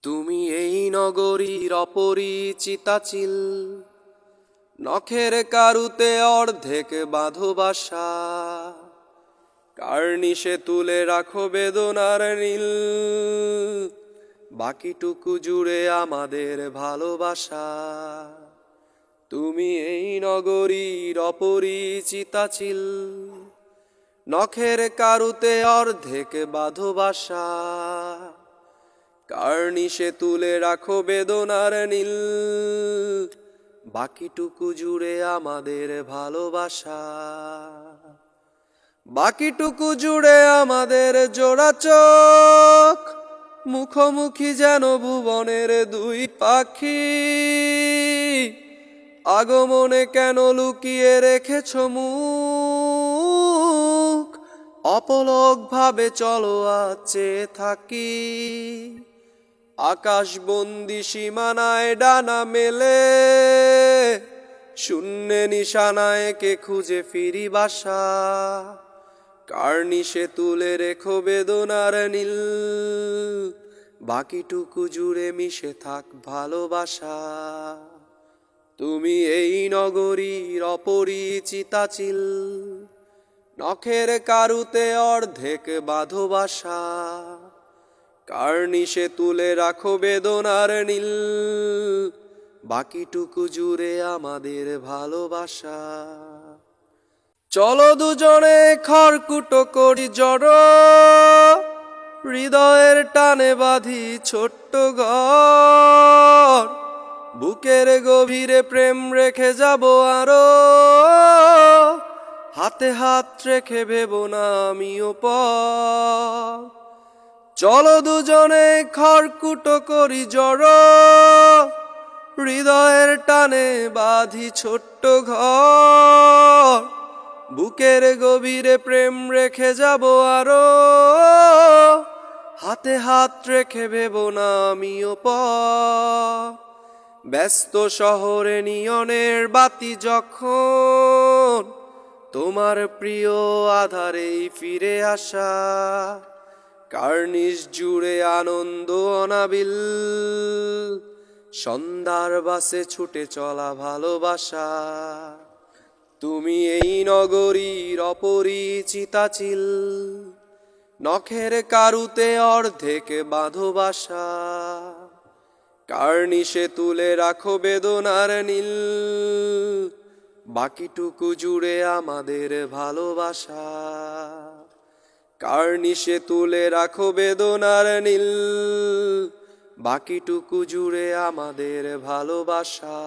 তুমি এই নগরীর অপরিচিতা চিল, নখের কারুতে অর্ধেক বাঁধো বাসা। কার্নিশে তুলে রাখো বেদনার নীল, বাকিটুকু জুড়ে আমাদের ভালোবাসা। তুমি এই নগরীর অপরিচিতা চিল, নখের কারুতে অর্ধেক বাঁধো বাসা। কার্নিশে তুলে রাখো বেদনার নীল, বাকিটুকু জুড়ে আমাদের ভালোবাসা। বাকিটুকু জুড়ে আমাদের জোড়া চোখ, মুখোমুখি যেন ভুবনের দুই পাখি। আগমনে কেন লুকিয়ে রেখেছ মুখ, অপলক ভাবে চলো আছে থাকি। আকাশবন্দি সীমানায় ডানা মেলে, শূন্যে নিশানায় কে খুঁজে ফিরি বাসা। কার্নিশে তুলে রেখো বেদনার নীল, বাকিটুকু জুড়ে মিশে থাক ভালোবাসা। তুমি এই নগরীর অপরিচিতা চিল, নখের কারুতে অর্ধেক বাঁধো বাসা। কার্নিশে তুলে রাখো বেদনার নীল, বাকিটুকু জুড়ে আমাদের ভালোবাসা। চলো দুজনে খড়কুটো করি জড়ো, হৃদয়ের টানে বাঁধি ছোট্ট ঘর। বুকের গভীরে প্রেম রেখে যাব আরো, হাতে হাত রেখে ভেবো না আমিও পর। চলো দুজনে খড়কুটো করি জড়ো, হৃদয়ের টানে বাঁধি ছোট্ট ঘর। বুকের গভীরে প্রেম রেখে যাব আরো, হাতে হাত রেখে ভেবো না আমিও পর। ব্যস্ত শহরে নিয়নের বাতি যখন, তোমার প্রিয় আধারেই ফিরে আসা। কার্নিশ জুড়ে আনন্দ অনাবিল, সন্ধ্যার বাসে ছুটে চলা ভালোবাসা। তুমি এই নগরীর অপরিচিতা চিল, নখের কারুতে অর্ধেক বাঁধো বাসা। কার্নিশে তুলে রাখো বেদনার নীল, বাকিটুকু জুড়ে আমাদের ভালোবাসা। কার্নিশে তুলে রাখো বেদনার নীল, বাকিটুকু জুড়ে আমাদের ভালোবাসা।